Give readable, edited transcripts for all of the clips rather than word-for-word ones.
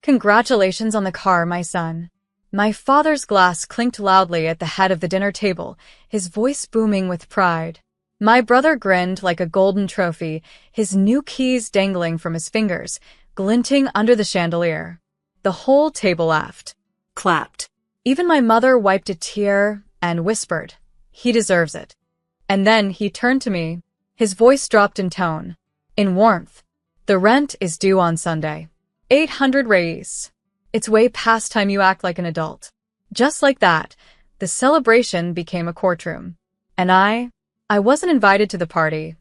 Congratulations on the car, my son. My father's glass clinked loudly at the head of the dinner table, his voice booming with pride. My brother grinned like a golden trophy, his new keys dangling from his fingers, glinting under the chandelier. The whole table laughed. Clapped. Even my mother wiped a tear and whispered, "He deserves it." And then he turned to me. His voice dropped in tone, in warmth. "The rent is due on Sunday. 800 reis. It's way past time you act like an adult." Just like that, the celebration became a courtroom. And I wasn't invited to the party.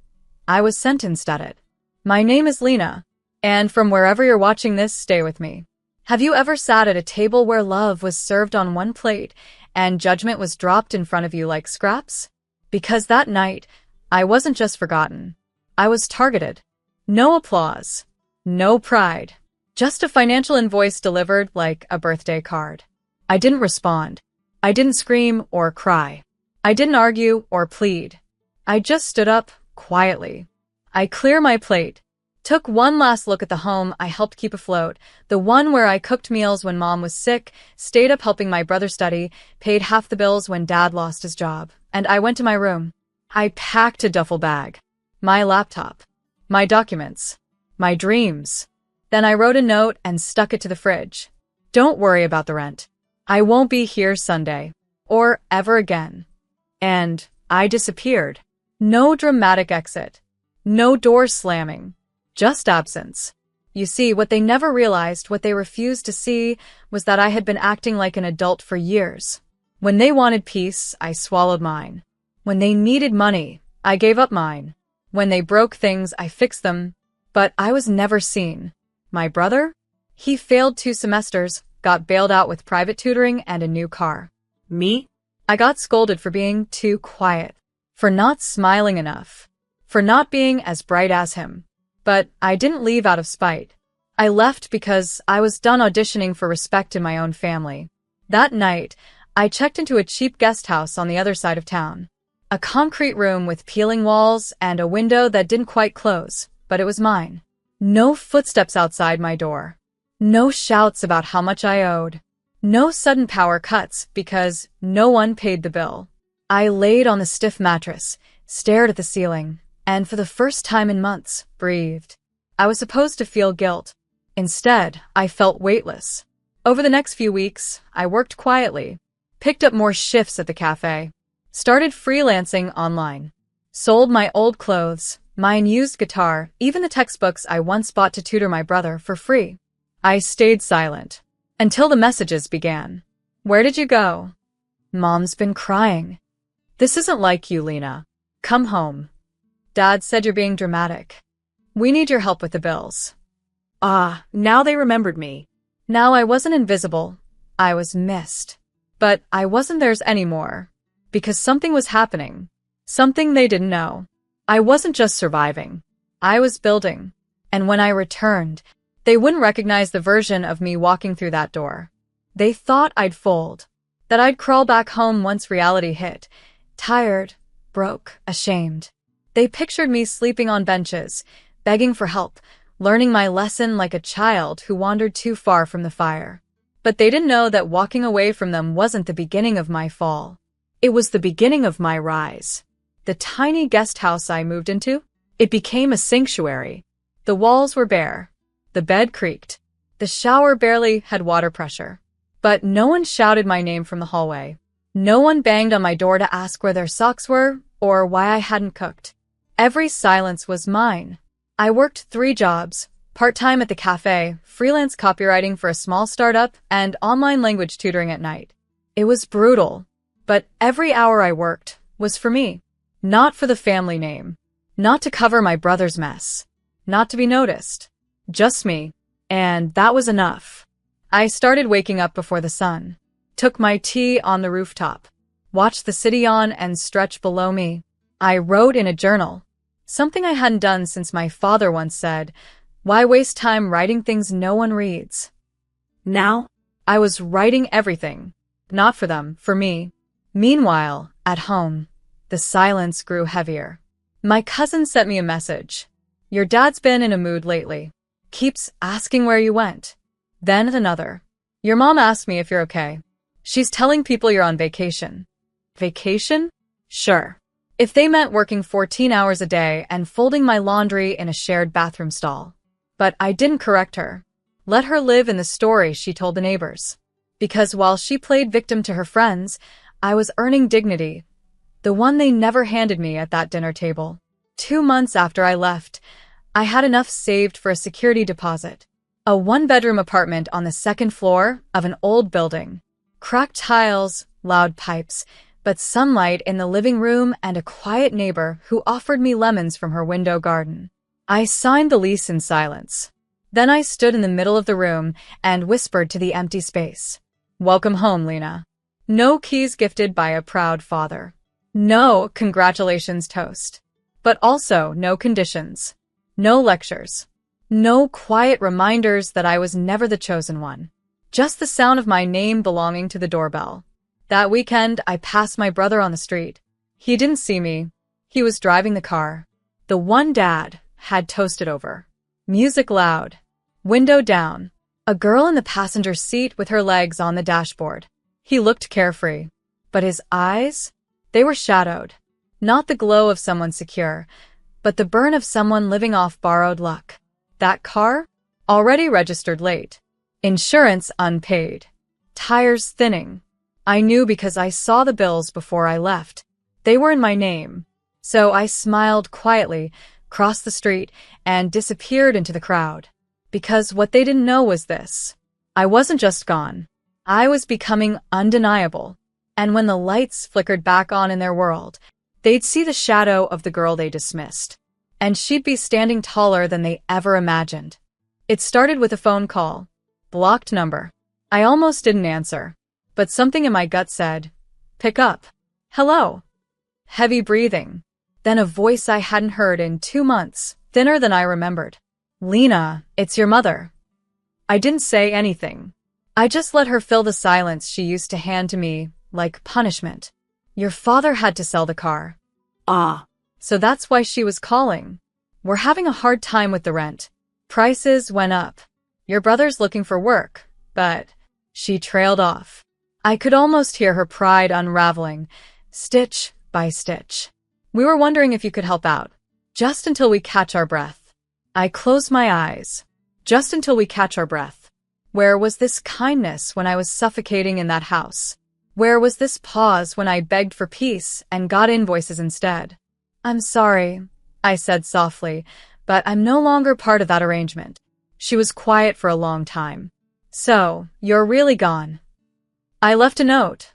I was sentenced at it. My name is Lena, and from wherever you're watching this, stay with me. Have you ever sat at a table where love was served on one plate and judgment was dropped in front of you like scraps? Because that night, I wasn't just forgotten. I was targeted. No applause. No pride. Just a financial invoice delivered like a birthday card. I didn't respond. I didn't scream or cry. I didn't argue or plead. I just stood up quietly. I cleared my plate, took one last look at the home I helped keep afloat, the one where I cooked meals when mom was sick, stayed up helping my brother study, paid half the bills when dad lost his job, and I went to my room. I packed a duffel bag, my laptop, my documents, my dreams. Then I wrote a note and stuck it to the fridge. "Don't worry about the rent. I won't be here Sunday, or ever again." And I disappeared. No dramatic exit. No door slamming. Just absence. You see, what they never realized, what they refused to see, was that I had been acting like an adult for years. When they wanted peace, I swallowed mine. When they needed money, I gave up mine. When they broke things, I fixed them. But I was never seen. My brother? He failed 2 semesters, got bailed out with private tutoring and a new car. Me? I got scolded for being too quiet, for not smiling enough, for not being as bright as him. But I didn't leave out of spite. I left because I was done auditioning for respect in my own family. That night, I checked into a cheap guest house on the other side of town. A concrete room with peeling walls and a window that didn't quite close, but it was mine. No footsteps outside my door. No shouts about how much I owed. No sudden power cuts because no one paid the bill. I laid on the stiff mattress, stared at the ceiling, and for the first time in months, breathed. I was supposed to feel guilt. Instead, I felt weightless. Over the next few weeks, I worked quietly, picked up more shifts at the cafe, started freelancing online, sold my old clothes, my unused guitar, even the textbooks I once bought to tutor my brother for free. I stayed silent until the messages began. "Where did you go? Mom's been crying. This isn't like you, Lena. Come home. Dad said you're being dramatic. We need your help with the bills." Ah, now they remembered me. Now I wasn't invisible. I was missed. But I wasn't theirs anymore. Because something was happening. Something they didn't know. I wasn't just surviving. I was building. And when I returned, they wouldn't recognize the version of me walking through that door. They thought I'd fold. That I'd crawl back home once reality hit. Tired, broke, ashamed. They pictured me sleeping on benches, begging for help, learning my lesson like a child who wandered too far from the fire. But they didn't know that walking away from them wasn't the beginning of my fall. It was the beginning of my rise. The tiny guest house I moved into, it became a sanctuary. The walls were bare. The bed creaked. The shower barely had water pressure. But no one shouted my name from the hallway. No one banged on my door to ask where their socks were or why I hadn't cooked. Every silence was mine. I worked 3 jobs, part-time at the cafe, freelance copywriting for a small startup, and online language tutoring at night. It was brutal, but every hour I worked was for me. Not for the family name. Not to cover my brother's mess. Not to be noticed. Just me. And that was enough. I started waking up before the sun. Took my tea on the rooftop. Watched the city yawn and stretch below me. I wrote in a journal. Something I hadn't done since my father once said, "Why waste time writing things no one reads?" Now, I was writing everything. Not for them, for me. Meanwhile, at home, the silence grew heavier. My cousin sent me a message. "Your dad's been in a mood lately. Keeps asking where you went." Then another. Your mom asked me if you're okay. She's telling people you're on vacation. Vacation? Sure. If they meant working 14 hours a day and folding my laundry in a shared bathroom stall. But I didn't correct her. Let her live in the story she told the neighbors. Because while she played victim to her friends, I was earning dignity. The one they never handed me at that dinner table. 2 months after I left, I had enough saved for a security deposit. A one-bedroom apartment on the second floor of an old building. Cracked tiles, loud pipes, but sunlight in the living room and a quiet neighbor who offered me lemons from her window garden. I signed the lease in silence. Then I stood in the middle of the room and whispered to the empty space. Welcome home, Lena. No keys gifted by a proud father. No congratulations toast. But also no conditions. No lectures. No quiet reminders that I was never the chosen one. Just the sound of my name belonging to the doorbell. That weekend, I passed my brother on the street. He didn't see me. He was driving the car. The one Dad had toasted over. Music loud. Window down. A girl in the passenger seat with her legs on the dashboard. He looked carefree. But his eyes? They were shadowed. Not the glow of someone secure, but the burn of someone living off borrowed luck. That car? Already registered late. Insurance unpaid. Tires thinning. I knew because I saw the bills before I left. They were in my name. So I smiled quietly, crossed the street, and disappeared into the crowd. Because what they didn't know was this. I wasn't just gone. I was becoming undeniable. And when the lights flickered back on in their world, they'd see the shadow of the girl they dismissed. And she'd be standing taller than they ever imagined. It started with a phone call. Blocked number. I almost didn't answer. But something in my gut said, pick up. Hello. Heavy breathing. Then a voice I hadn't heard in 2 months, thinner than I remembered. Lena, it's your mother. I didn't say anything. I just let her fill the silence she used to hand to me, like punishment. Your father had to sell the car. Ah. So that's why she was calling. We're having a hard time with the rent. Prices went up. Your brother's looking for work, but... She trailed off. I could almost hear her pride unraveling, stitch by stitch. We were wondering if you could help out. Just until we catch our breath. I closed my eyes. Just until we catch our breath. Where was this kindness when I was suffocating in that house? Where was this pause when I begged for peace and got invoices instead? I'm sorry, I said softly, but I'm no longer part of that arrangement. She was quiet for a long time. So, you're really gone. I left a note,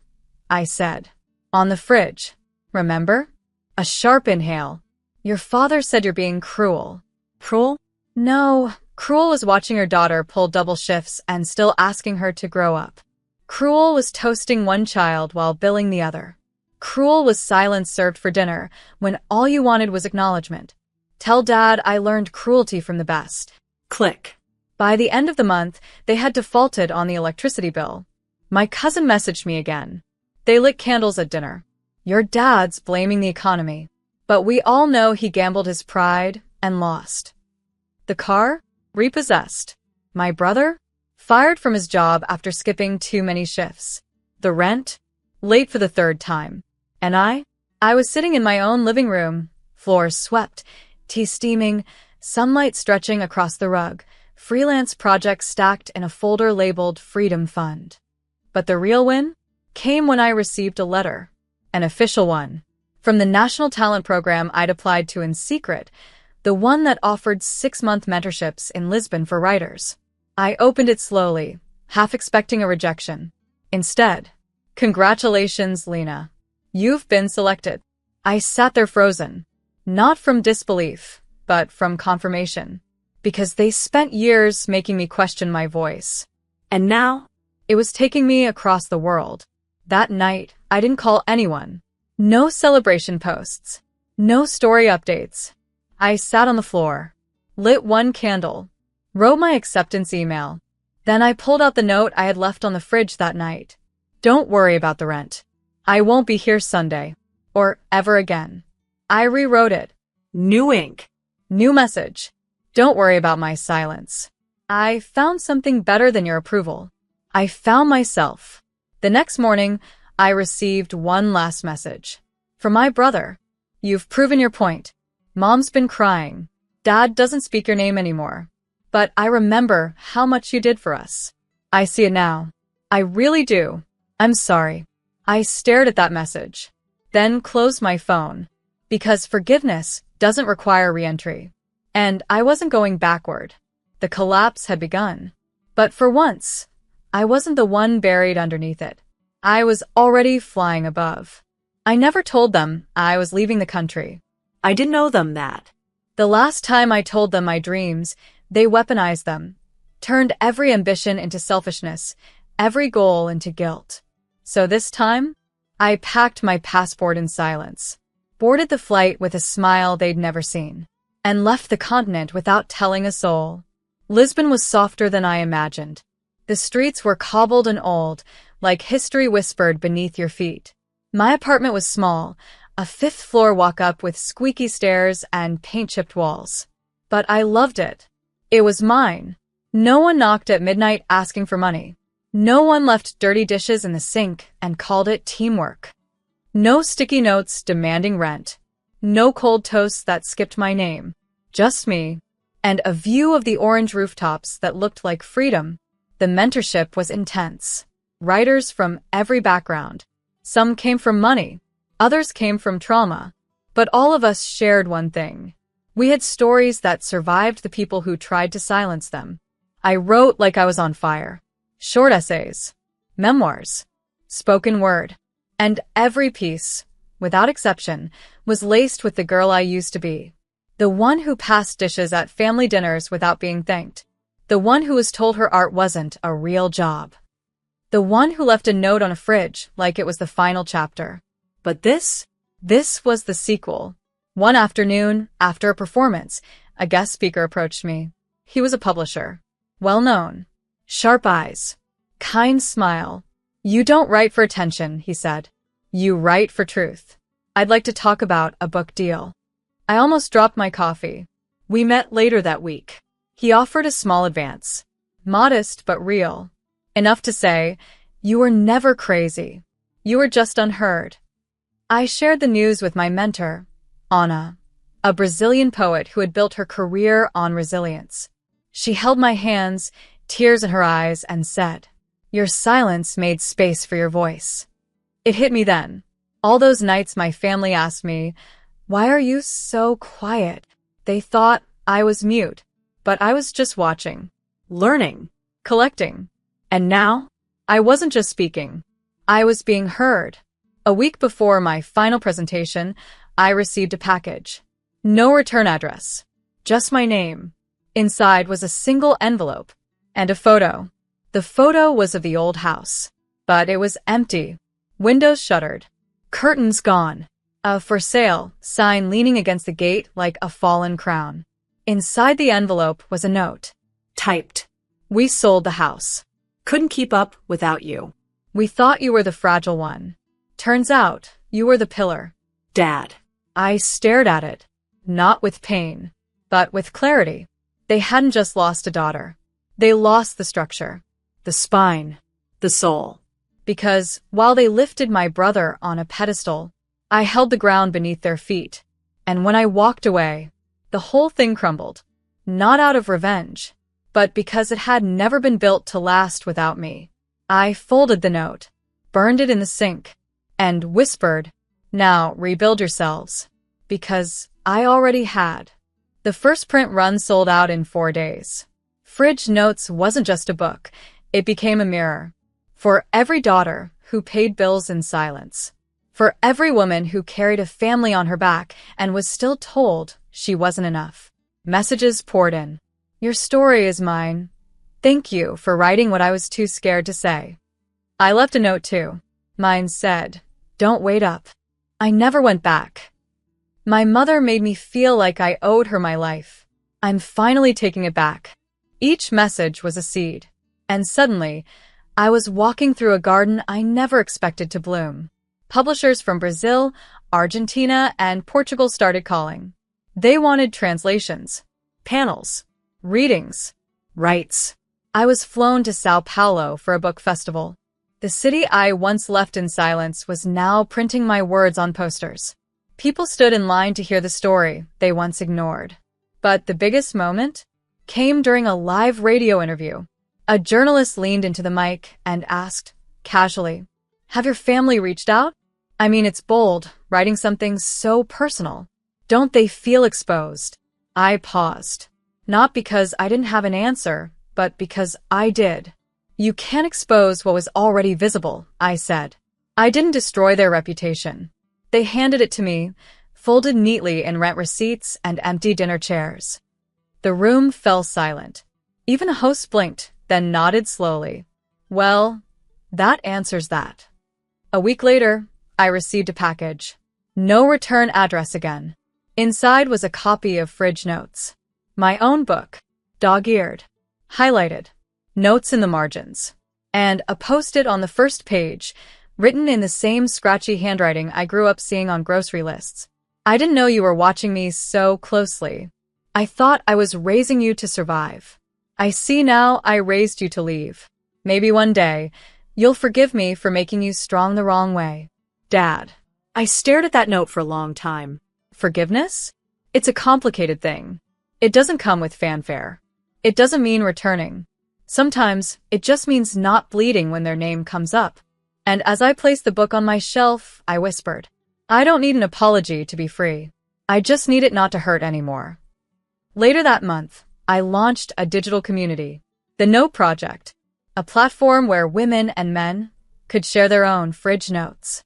I said. On the fridge. Remember? A sharp inhale. Your father said you're being cruel. Cruel? No, Cruel was watching her daughter pull double shifts and still asking her to grow up. Cruel was toasting one child while billing the other. Cruel was silence served for dinner when all you wanted was acknowledgement. Tell Dad I learned cruelty from the best. Click. By the end of the month, they had defaulted on the electricity bill. My cousin messaged me again. They lit candles at dinner. Your dad's blaming the economy. But we all know he gambled his pride and lost. The car? Repossessed. My brother? Fired from his job after skipping too many shifts. The rent? Late for the 3rd time. And I was sitting in my own living room, floors swept, tea steaming, sunlight stretching across the rug, freelance projects stacked in a folder labeled Freedom Fund. But the real win came when I received a letter, an official one, from the National Talent Program I'd applied to in secret, the one that offered 6-month mentorships in Lisbon for writers. I opened it slowly, half expecting a rejection. Instead, congratulations, Lena. You've been selected. I sat there frozen, not from disbelief, but from confirmation, because they spent years making me question my voice. And now, it was taking me across the world. That night, I didn't call anyone. No celebration posts. No story updates. I sat on the floor, lit one candle, wrote my acceptance email. Then I pulled out the note I had left on the fridge that night. Don't worry about the rent. I won't be here Sunday. Or ever again. I rewrote it. New ink. New message. Don't worry about my silence. I found something better than your approval. I found myself. The next morning, I received one last message. From my brother. You've proven your point. Mom's been crying. Dad doesn't speak your name anymore. But I remember how much you did for us. I see it now. I really do. I'm sorry. I stared at that message. Then closed my phone. Because forgiveness doesn't require re-entry. And I wasn't going backward. The collapse had begun. But for once, I wasn't the one buried underneath it. I was already flying above. I never told them I was leaving the country. I didn't know them that. The last time I told them my dreams, they weaponized them, turned every ambition into selfishness, every goal into guilt. So this time, I packed my passport in silence, boarded the flight with a smile they'd never seen, and left the continent without telling a soul. Lisbon was softer than I imagined. The streets were cobbled and old, like history whispered beneath your feet. My apartment was small, a fifth-floor walk-up with squeaky stairs and paint-chipped walls. But I loved it. It was mine. No one knocked at midnight asking for money. No one left dirty dishes in the sink and called it teamwork. No sticky notes demanding rent. No cold toasts that skipped my name. Just me. And a view of the orange rooftops that looked like freedom. The mentorship was intense. Writers from every background. Some came from money. Others came from trauma. But all of us shared one thing. We had stories that survived the people who tried to silence them. I wrote like I was on fire. Short essays. Memoirs. Spoken word. And every piece, without exception, was laced with the girl I used to be. The one who passed dishes at family dinners without being thanked. The one who was told her art wasn't a real job. The one who left a note on a fridge like it was the final chapter. But this was the sequel. One afternoon, after a performance, a guest speaker approached me. He was a publisher. Well known. Sharp eyes. Kind smile. You don't write for attention, he said. You write for truth. I'd like to talk about a book deal. I almost dropped my coffee. We met later that week. He offered a small advance. Modest but real. Enough to say, you were never crazy. You were just unheard. I shared the news with my mentor, Anna, a Brazilian poet who had built her career on resilience. She held my hands, tears in her eyes, and said, "Your silence made space for your voice." It hit me then. All those nights my family asked me, "Why are you so quiet?" They thought I was mute, but I was just watching, learning, collecting. And now, I wasn't just speaking. I was being heard. A week before my final presentation, I received a package. No return address. Just my name. Inside was a single envelope and a photo. The photo was of the old house, but it was empty. Windows shuttered. Curtains gone. A "for sale" sign leaning against the gate like a fallen crown. Inside the envelope was a note. Typed. We sold the house. Couldn't keep up without you. We thought you were the fragile one. Turns out, you were the pillar. Dad. I stared at it. Not with pain, but with clarity. They hadn't just lost a daughter. They lost the structure. The spine. The soul. Because, while they lifted my brother on a pedestal, I held the ground beneath their feet. And when I walked away, the whole thing crumbled. Not out of revenge, but because it had never been built to last without me. I folded the note, burned it in the sink, and whispered, "Now rebuild yourselves." Because I already had. The first print run sold out in 4 days. Fridge Notes wasn't just a book, it became a mirror. For every daughter who paid bills in silence. For every woman who carried a family on her back and was still told she wasn't enough. Messages poured in. "Your story is mine. Thank you for writing what I was too scared to say." I left a note too. Mine said, "Don't wait up." I never went back. My mother made me feel like I owed her my life. I'm finally taking it back. Each message was a seed. And suddenly, I was walking through a garden I never expected to bloom. Publishers from Brazil, Argentina, and Portugal started calling. They wanted translations, panels, readings, Rights. I was flown to Sao Paulo for a book festival. The city I once left in silence was now printing my words on posters. People stood in line to hear the story they once ignored. But the biggest moment came during a live radio interview. A journalist leaned into the mic and asked, casually, "Have your family reached out? I mean, it's bold, writing something so personal. Don't they feel exposed?" I paused. Not because I didn't have an answer, but because I did. "You can't expose what was already visible," I said. "I didn't destroy their reputation." They handed it to me, folded neatly in rent receipts and empty dinner chairs. The room fell silent. Even a host blinked, then nodded slowly. "Well, that answers that." A week later, I received a package. No return address again. Inside was a copy of Fridge Notes. My own book, dog-eared, highlighted, notes in the margins, and a post-it on the first page, written in the same scratchy handwriting I grew up seeing on grocery lists. "I didn't know you were watching me so closely. I thought I was raising you to survive. I see now I raised you to leave. Maybe one day, you'll forgive me for making you strong the wrong way." Dad. I stared at that note for a long time. Forgiveness? It's a complicated thing. It doesn't come with fanfare. It doesn't mean returning. Sometimes, it just means not bleeding when their name comes up. And as I placed the book on my shelf, I whispered, "I don't need an apology to be free. I just need it not to hurt anymore." Later that month, I launched a digital community, the Note Project, a platform where women and men could share their own fridge notes.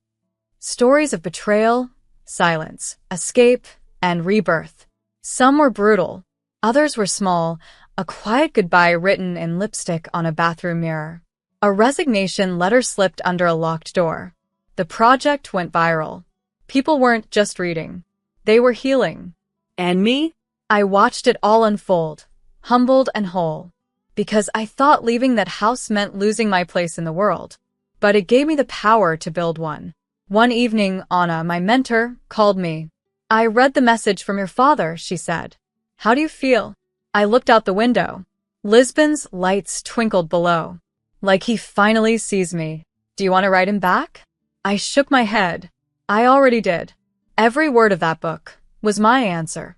Stories of betrayal, silence, escape, and rebirth. Some were brutal, others were small, a quiet goodbye written in lipstick on a bathroom mirror. A resignation letter slipped under a locked door. The project went viral. People weren't just reading. They were healing. And me? I watched it all unfold, humbled and whole, because I thought leaving that house meant losing my place in the world. But it gave me the power to build one. One evening, Anna, my mentor, called me. "I read the message from your father," she said. "How do you feel?" I looked out the window. Lisbon's lights twinkled below. Like he finally sees me. "Do you want to write him back?" I shook my head. I already did. Every word of that book was my answer.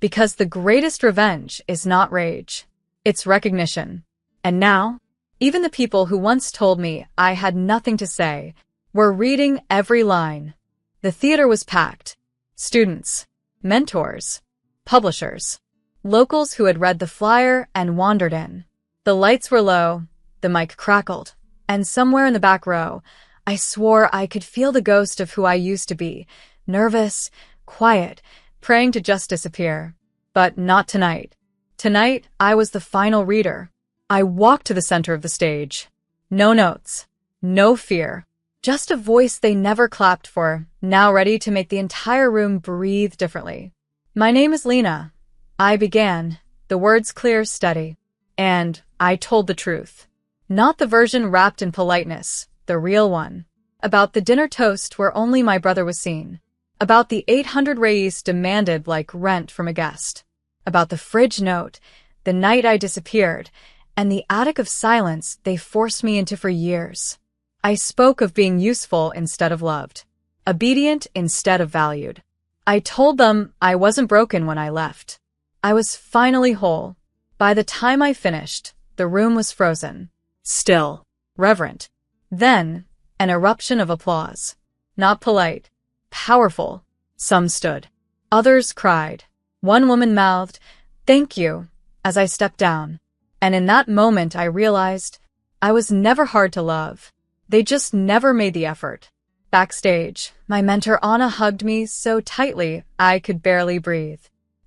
Because the greatest revenge is not rage. It's recognition. And now, even the people who once told me I had nothing to say were reading every line. The theater was packed. Students, mentors, publishers, locals who had read the flyer and wandered in. The lights were low, the mic crackled, and somewhere in the back row, I swore I could feel the ghost of who I used to be, nervous, quiet, praying to just disappear. But not tonight. Tonight, I was the final reader. I walked to the center of the stage. No notes, no fear, just a voice they never clapped for, now ready to make the entire room breathe differently. "My name is Lena," I began, the words clear, steady. And I told the truth. Not the version wrapped in politeness, the real one. About the dinner toast where only my brother was seen. About the 800 reis demanded like rent from a guest. About the fridge note, the night I disappeared, and the attic of silence they forced me into for years. I spoke of being useful instead of loved, obedient instead of valued. I told them I wasn't broken when I left. I was finally whole. By the time I finished, the room was frozen. Still, reverent. Then, an eruption of applause. Not polite, powerful. Some stood. Others cried. One woman mouthed, "Thank you," as I stepped down. And in that moment I realized I was never hard to love. They just never made the effort. Backstage, my mentor Anna hugged me so tightly I could barely breathe.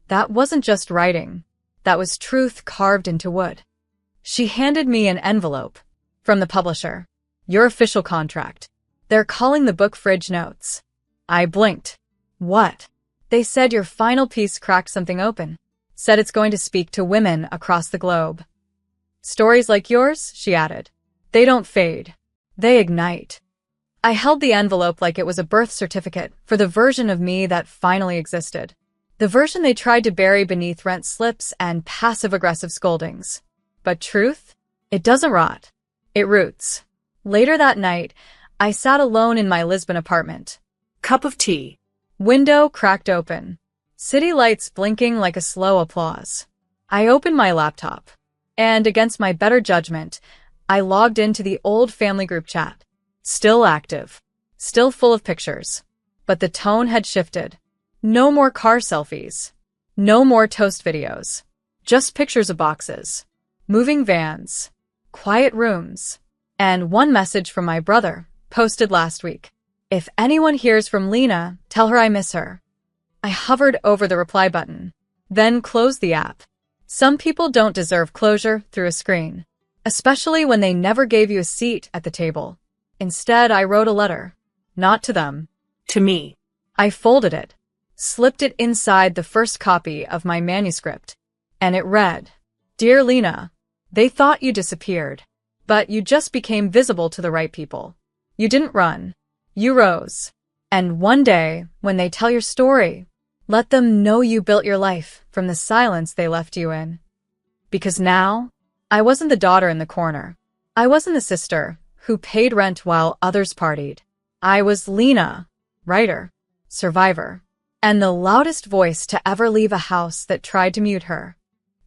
That wasn't just writing. That was truth carved into wood. She handed me an envelope. From the publisher. "Your official contract. They're calling the book Fridge Notes." I blinked. "What?" "They said your final piece cracked something open. Said it's going to speak to women across the globe." "Stories like yours," she added. "They don't fade. They ignite." I held the envelope like it was a birth certificate for the version of me that finally existed. The version they tried to bury beneath rent slips and passive-aggressive scoldings. But truth? It doesn't rot. It roots. Later that night, I sat alone in my Lisbon apartment. Cup of tea. Window cracked open. City lights blinking like a slow applause. I opened my laptop. And against my better judgment, I logged into the old family group chat. Still active. Still full of pictures. But the tone had shifted. No more car selfies. No more toast videos. Just pictures of boxes. Moving vans. Quiet rooms. And one message from my brother, posted last week. If anyone hears from Lena, tell her I miss her. I hovered over the reply button. Then closed the app. Some people don't deserve closure through a screen. Especially when they never gave you a seat at the table. Instead, I wrote a letter. Not to them. To me. I folded it. Slipped it inside the first copy of my manuscript. And it read, Dear Lena, they thought you disappeared. But you just became visible to the right people. You didn't run. You rose. And one day, when they tell your story, let them know you built your life from the silence they left you in. Because now, I wasn't the daughter in the corner. I wasn't the sister who paid rent while others partied. I was Lena, writer, survivor, and the loudest voice to ever leave a house that tried to mute her.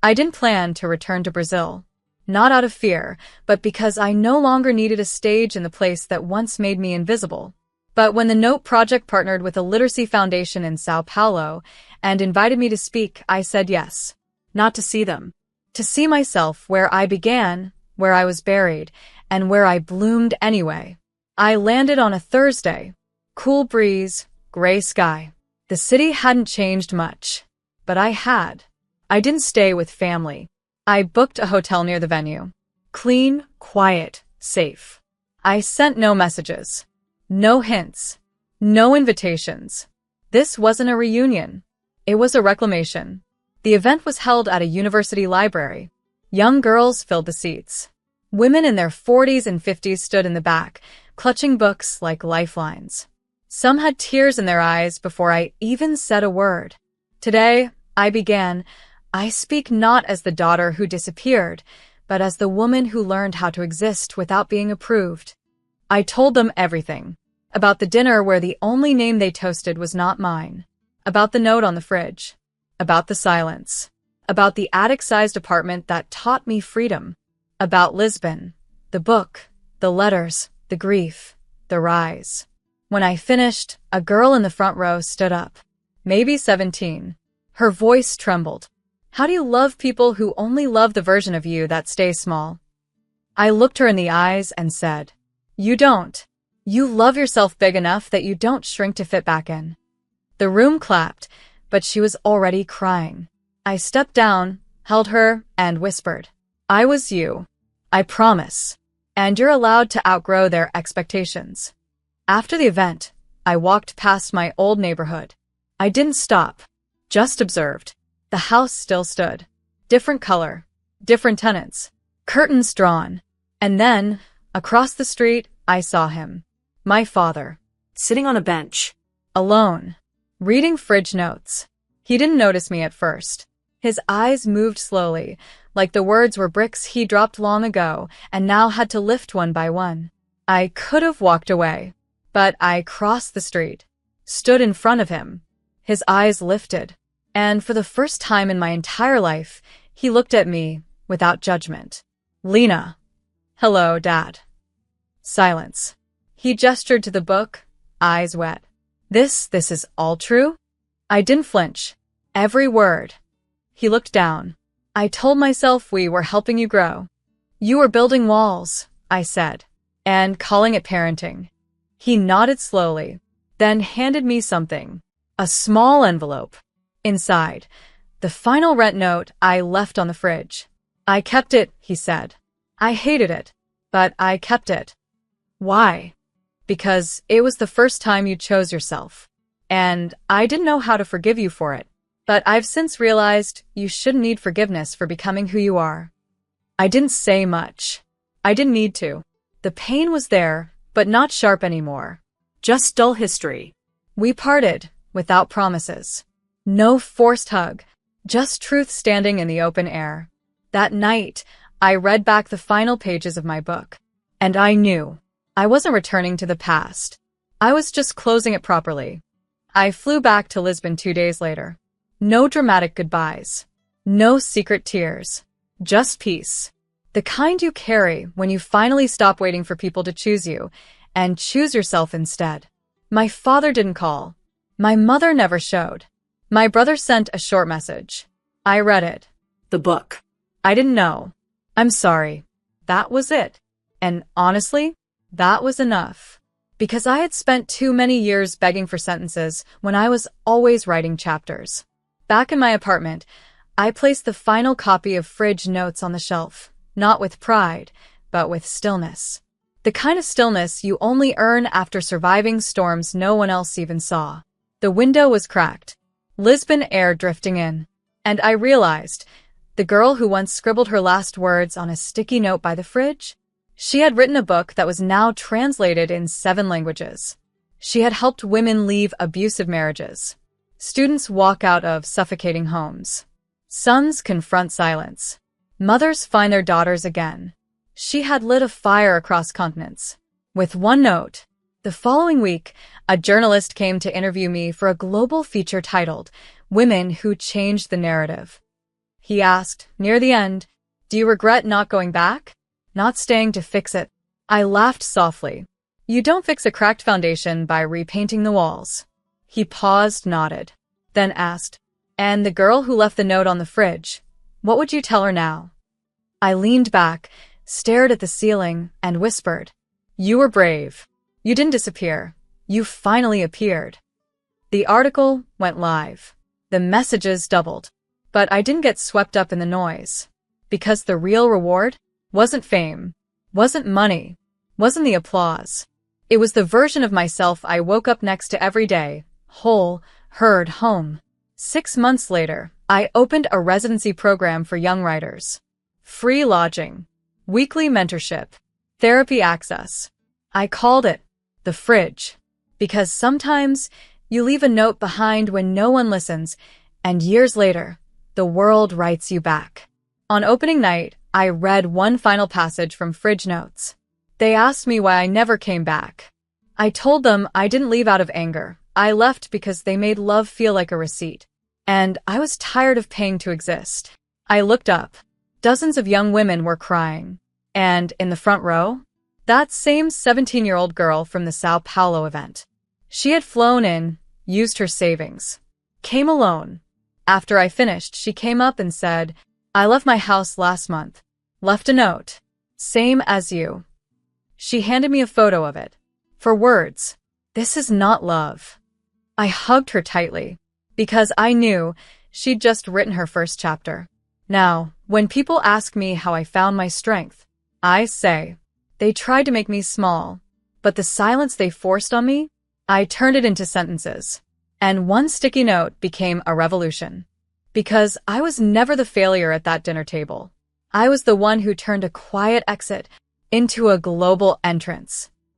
I didn't plan to return to Brazil. Not out of fear, but because I no longer needed a stage in the place that once made me invisible. But when the Note Project partnered with a literacy foundation in Sao Paulo and invited me to speak, I said yes. Not to see them. To see myself where I began, where I was buried, and where I bloomed anyway. I landed on a Thursday. Cool breeze, gray sky. The city hadn't changed much. But I had. I didn't stay with family. I booked a hotel near the venue. Clean, quiet, safe. I sent no messages. No hints. No invitations. This wasn't a reunion. It was a reclamation. The event was held at a university library. Young girls filled the seats. Women in their 40s and 50s stood in the back, clutching books like lifelines. Some had tears in their eyes before I even said a word. Today, I began, I speak not as the daughter who disappeared, but as the woman who learned how to exist without being approved. I told them everything. About the dinner where the only name they toasted was not mine. About the note on the fridge. About the silence. About the attic-sized apartment that taught me freedom. About Lisbon. The book. The letters. The grief. The rise. When I finished, a girl in the front row stood up. Maybe 17. Her voice trembled. How do you love people who only love the version of you that stays small? I looked her in the eyes and said, You don't. You love yourself big enough that you don't shrink to fit back in. The room clapped, but she was already crying. I stepped down, held her, and whispered, I was you. I promise. And you're allowed to outgrow their expectations. After the event, I walked past my old neighborhood. I didn't stop, just observed. The house still stood. Different color, different tenants, curtains drawn. And then, across the street, I saw him. My father. Sitting on a bench. Alone. Reading fridge notes. He didn't notice me at first. His eyes moved slowly, like the words were bricks he dropped long ago and now had to lift one by one. I could have walked away, but I crossed the street, stood in front of him. His eyes lifted. And for the first time in my entire life, he looked at me without judgment. Lena. Hello, Dad. Silence. He gestured to the book, eyes wet. This is all true? I didn't flinch. Every word. He looked down. I told myself we were helping you grow. You were building walls, I said, and calling it parenting. He nodded slowly, then handed me something. A small envelope. Inside, the final rent note I left on the fridge. I kept it, he said. I hated it, but I kept it. Why? Because it was the first time you chose yourself. And I didn't know how to forgive you for it. But I've since realized you shouldn't need forgiveness for becoming who you are. I didn't say much. I didn't need to. The pain was there, but not sharp anymore. Just dull history. We parted, without promises. No forced hug. Just truth standing in the open air. That night, I read back the final pages of my book. And I knew. I wasn't returning to the past. I was just closing it properly. I flew back to Lisbon 2 days later. No dramatic goodbyes. No secret tears. Just peace. The kind you carry when you finally stop waiting for people to choose you and choose yourself instead. My father didn't call. My mother never showed. My brother sent a short message. I read it. The book. I didn't know. I'm sorry. That was it. And honestly, that was enough. Because I had spent too many years begging for sentences when I was always writing chapters. Back in my apartment, I placed the final copy of Fridge Notes on the shelf, not with pride, but with stillness. The kind of stillness you only earn after surviving storms no one else even saw. The window was cracked, Lisbon air drifting in, and I realized, the girl who once scribbled her last words on a sticky note by the fridge, she had written a book that was now translated in 7 languages. She had helped women leave abusive marriages. Students walk out of suffocating homes. Sons confront silence. Mothers find their daughters again. She had lit a fire across continents. With one note. The following week, a journalist came to interview me for a global feature titled, Women Who Changed the Narrative. He asked, near the end, "Do you regret not going back? Not staying to fix it?" I laughed softly. You don't fix a cracked foundation by repainting the walls. He paused, nodded, then asked, "And the girl who left the note on the fridge, what would you tell her now?" I leaned back, stared at the ceiling, and whispered, "You were brave. You didn't disappear. You finally appeared." The article went live. The messages doubled. But I didn't get swept up in the noise. Because the real reward wasn't fame, wasn't money, wasn't the applause. It was the version of myself I woke up next to every day, whole, heard, home. 6 months later, I opened a residency program for young writers. Free lodging, weekly mentorship, therapy access. I called it the fridge. Because sometimes you leave a note behind when no one listens, and years later, the world writes you back. On opening night, I read one final passage from Fridge Notes. They asked me why I never came back. I told them I didn't leave out of anger. I left because they made love feel like a receipt. And I was tired of paying to exist. I looked up. Dozens of young women were crying. And in the front row, that same 17-year-old girl from the Sao Paulo event. She had flown in, used her savings, came alone. After I finished, she came up and said, "I left my house last month. Left a note. Same as you." She handed me a photo of it. For words, "This is not love." I hugged her tightly, because I knew she'd just written her first chapter. Now, when people ask me how I found my strength, I say, they tried to make me small, but the silence they forced on me, I turned it into sentences. And one sticky note became a revolution. Because I was never the failure at that dinner table. I was the one who turned a quiet exit into a global entrance.